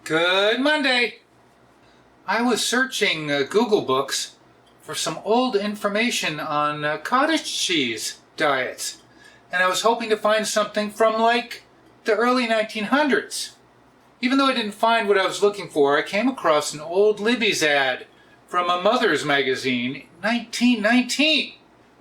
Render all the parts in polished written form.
Good Monday! I was searching Google books for some old information on cottage cheese diets, and I was hoping to find something from like the early 1900s. Even though I didn't find what I was looking for, I came across an old Libby's ad from a mother's magazine, 1919.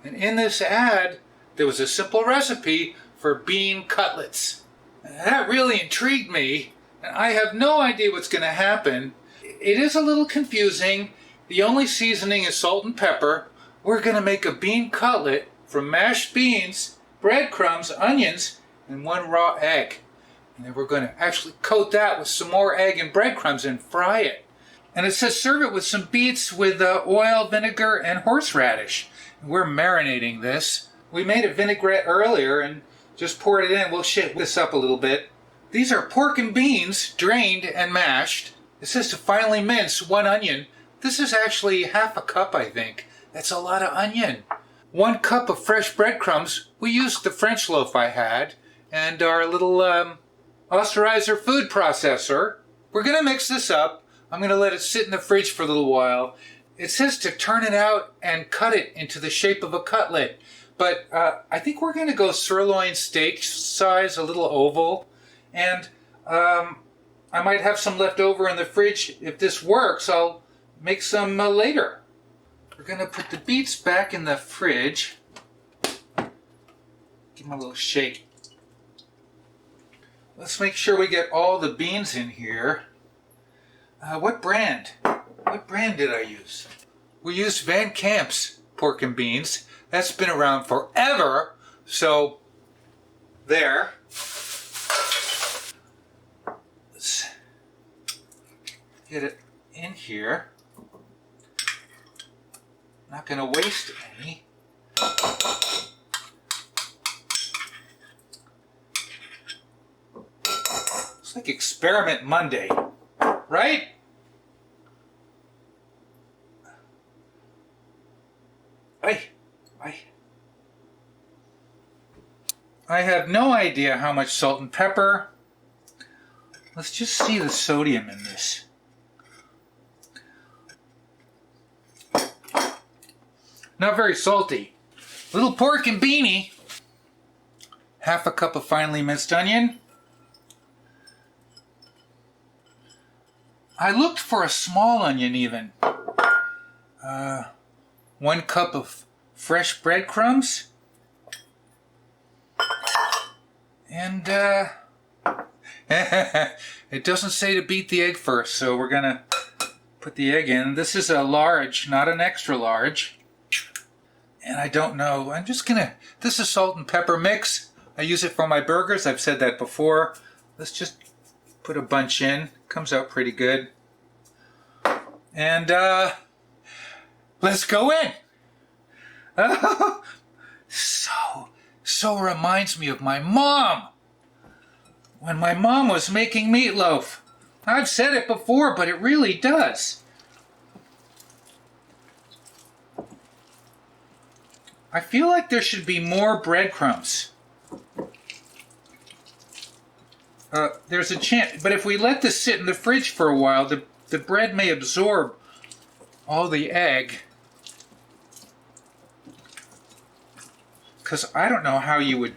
And in this ad, there was a simple recipe for bean cutlets. That really intrigued me. I have no idea what's going to happen. It is a little confusing. The only seasoning is salt and pepper. We're going to make a bean cutlet from mashed beans, breadcrumbs, onions, and 1 raw egg. And then we're going to actually coat that with some more egg and breadcrumbs and fry it. And it says serve it with some beets with oil, vinegar, and horseradish. And we're marinating this. We made a vinaigrette earlier and just poured it in. We'll shake this up a little bit. These are pork and beans, drained and mashed. It says to finely mince 1 onion. This is actually half a cup, I think. That's a lot of onion. 1 cup of fresh breadcrumbs. We used the French loaf I had and our little Osterizer food processor. We're going to mix this up. I'm going to let it sit in the fridge for a little while. It says to turn it out and cut it into the shape of a cutlet. But I think we're going to go sirloin steak size, a little oval. And I might have some left over in the fridge. If this works, I'll make some later. We're going to put the beets back in the fridge. Give them a little shake. Let's make sure we get all the beans in here. What brand? What brand did I use? We used Van Camp's pork and beans. That's been around forever. So, there. Let's get it in here. Not going to waste any. It's like Experiment Monday, right? I have no idea how much salt and pepper. Let's just see the sodium in this. Not very salty. Little pork and beanie. Half a cup of finely minced onion. I looked for a small onion even. 1 cup of fresh breadcrumbs. And it doesn't say to beat the egg first, so we're gonna put the egg in. This is a large, not an extra large. And I don't know, this is salt and pepper mix. I use it for my burgers, I've said that before. Let's just put a bunch in. Comes out pretty good. And let's go in. Oh, so reminds me of my mom. When my mom was making meatloaf. I've said it before, but it really does. I feel like there should be more breadcrumbs. there's a chance. But if we let this sit in the fridge for a while, the bread may absorb all the egg. Because I don't know how you would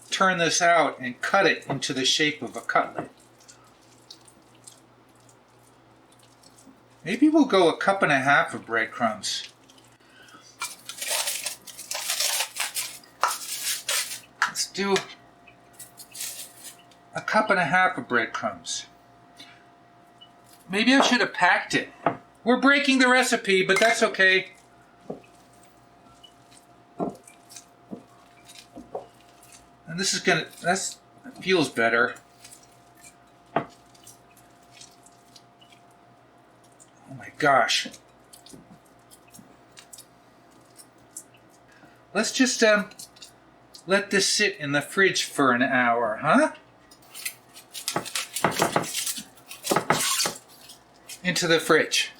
turn this out and cut it into the shape of a cutlet. Maybe we'll go 1.5 cups of breadcrumbs. Let's do 1.5 cups of breadcrumbs. Maybe I should have packed it. We're breaking the recipe, but that's okay. And this is that feels better. Oh my gosh. Let's just let this sit in the fridge for an hour, huh? Into the fridge.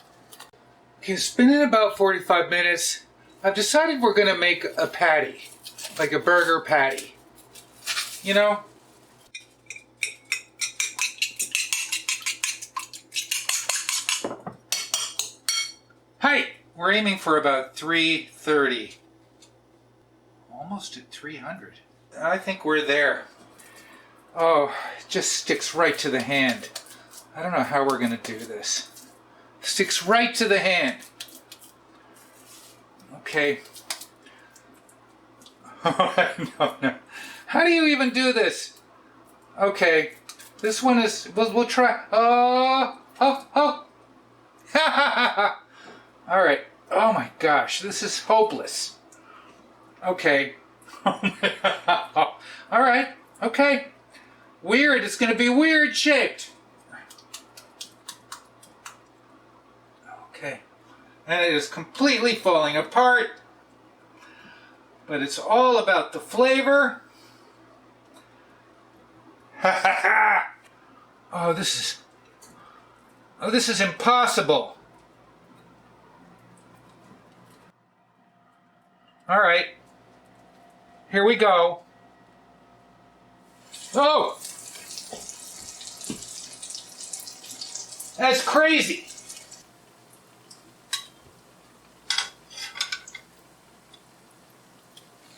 Okay, it's been in about 45 minutes. I've decided we're gonna make a patty, like a burger patty. You know? Height! We're aiming for about 330. Almost at 300. I think we're there. Oh, it just sticks right to the hand. I don't know how we're going to do this. Sticks right to the hand. Okay. No. How do you even do this? Okay. This one is... We'll try... Oh! All right. Oh my gosh. This is hopeless. Okay. All right. Okay. Weird. It's going to be weird shaped. Okay. And it is completely falling apart. But it's all about the flavor. Oh, this is impossible. All right. Here we go. Oh! That's crazy.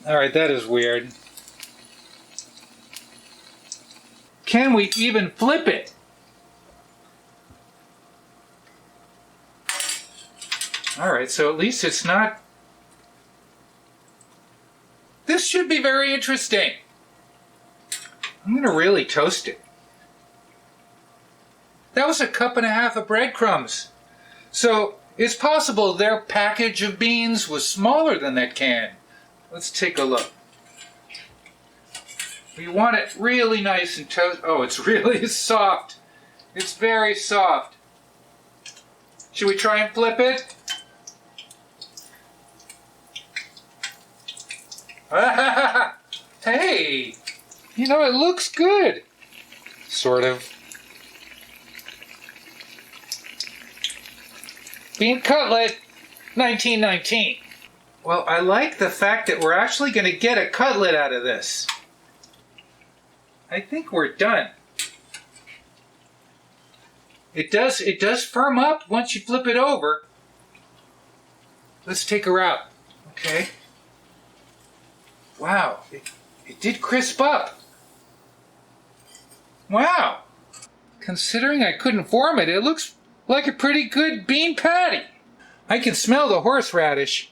All right, that is weird. Can we even flip it? All right, so at least it's not... This should be very interesting. I'm going to really toast it. That was 1.5 cups of breadcrumbs. So it's possible their package of beans was smaller than that can. Let's take a look. We want it really nice and toast. Oh, it's really soft. It's very soft. Should we try and flip it? Hey, you know, it looks good. Sort of. Bean Cutlet, 1919. Well, I like the fact that we're actually going to get a cutlet out of this. I think we're done. It does firm up once you flip it over. Let's take her out. Okay. Wow, it did crisp up. Wow. Considering I couldn't form it, it looks like a pretty good bean patty. I can smell the horseradish.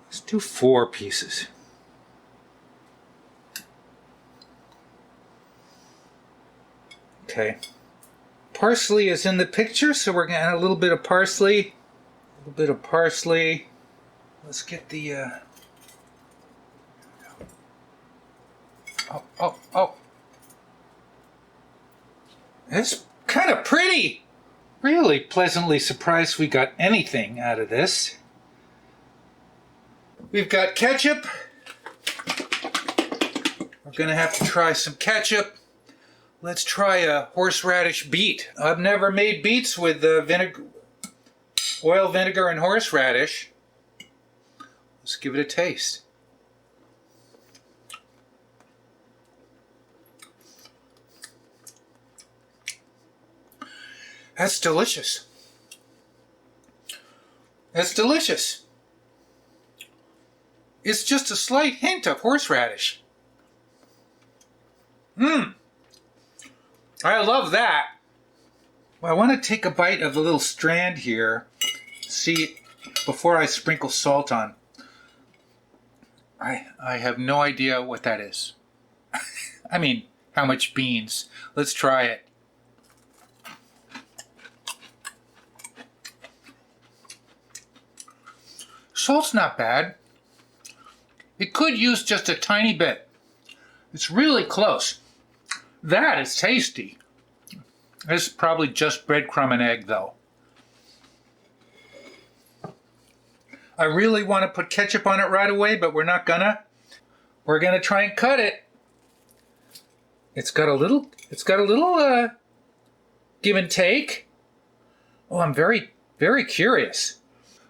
Let's do 4 pieces. Okay. Parsley is in the picture, so we're going to add a little bit of parsley. A little bit of parsley. Let's get the... Oh. It's kind of pretty. Really pleasantly surprised we got anything out of this. We've got ketchup. We're going to have to try some ketchup. Let's try a horseradish beet. I've never made beets with vinegar. oil, vinegar, and horseradish. Let's give it a taste. That's delicious. That's delicious. It's just a slight hint of horseradish. I love that. Well, I want to take a bite of the little strand here. See, before I sprinkle salt on. I have no idea what that is. I mean, how much beans. Let's try it. Salt's not bad. It could use just a tiny bit. It's really close. That is tasty. It's probably just breadcrumb and egg, though. I really want to put ketchup on it right away, but we're not gonna. We're gonna try and cut it. It's got a little give and take. Oh, I'm very, very curious.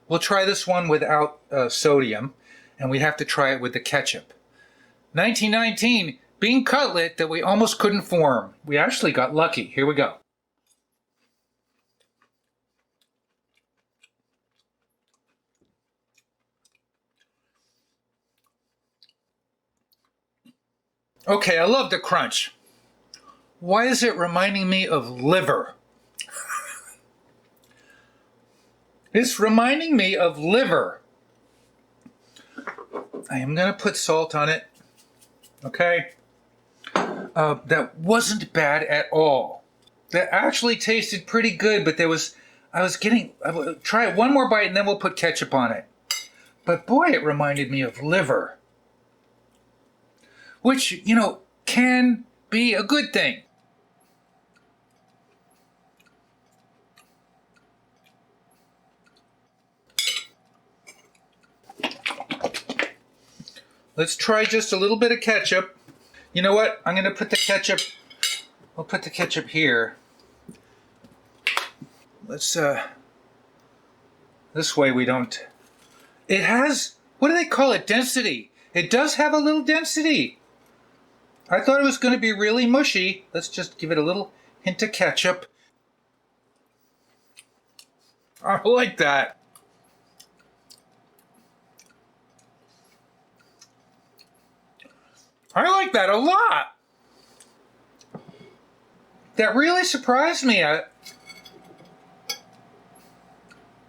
We'll try this one without sodium, and we have to try it with the ketchup. 1919 bean cutlet that we almost couldn't form. We actually got lucky. Here we go. Okay, I love the crunch. Why is it reminding me of liver? It's reminding me of liver. I am going to put salt on it. Okay? That wasn't bad at all. That actually tasted pretty good, but try it one more bite and then we'll put ketchup on it. But boy, it reminded me of liver. Which, can be a good thing. Let's try just a little bit of ketchup. You know what? I'm going to put the ketchup, we'll put the ketchup here. Let's, this way we don't, it has, what do they call it? Density. It does have a little density. I thought it was going to be really mushy. Let's just give it a little hint of ketchup. I like that. I like that a lot. That really surprised me.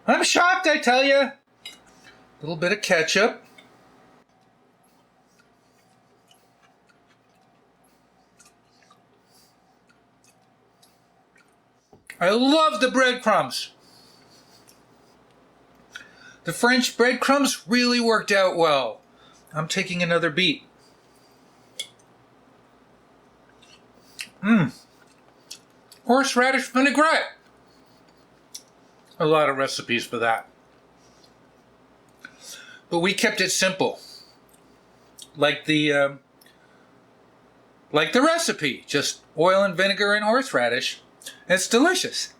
I'm shocked, I tell you. A little bit of ketchup. I love the breadcrumbs. The French breadcrumbs really worked out well. I'm taking another beet. Horseradish vinaigrette. A lot of recipes for that. But we kept it simple. Like the recipe. Just oil and vinegar and horseradish. It's delicious.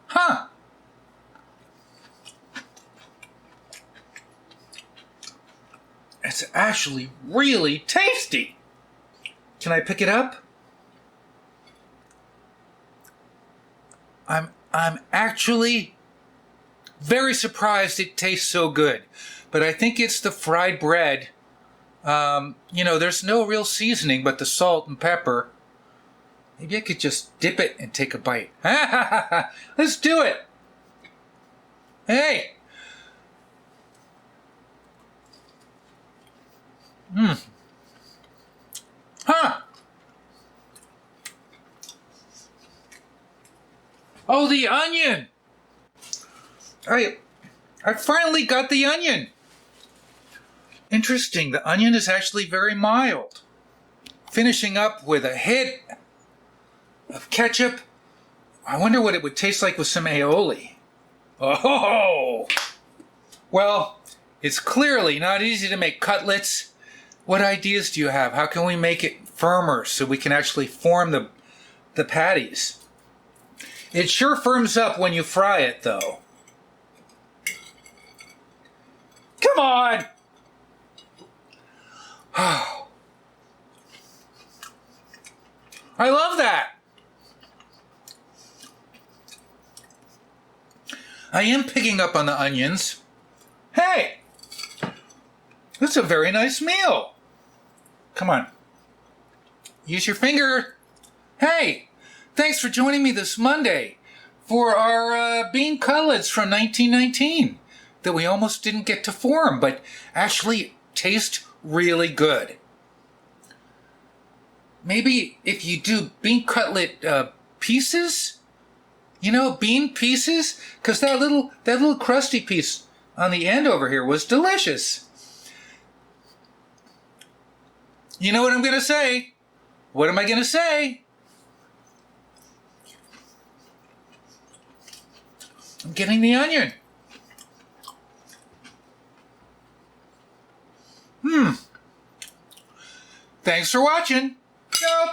Huh. It's actually really tasty. Can I pick it up? I'm actually very surprised it tastes so good. But I think it's the fried bread. There's no real seasoning but the salt and pepper. Maybe I could just dip it and take a bite. Let's do it. Hey. Huh. Oh, the onion. I finally got the onion. Interesting. The onion is actually very mild. Finishing up with a hit of ketchup. I wonder what it would taste like with some aioli. Oh! Well, it's clearly not easy to make cutlets. What ideas do you have? How can we make it firmer so we can actually form the patties? It sure firms up when you fry it, though. Come on! I love that! I am picking up on the onions. Hey! This is a very nice meal. Come on. Use your finger. Hey! Thanks for joining me this Monday for our bean cutlets from 1919 that we almost didn't get to form, but actually taste really good. Maybe if you do bean cutlet pieces, you know, bean pieces, because that little crusty piece on the end over here was delicious. You know what I'm going to say? What am I going to say? I'm getting the onion. Thanks for watching. Nope.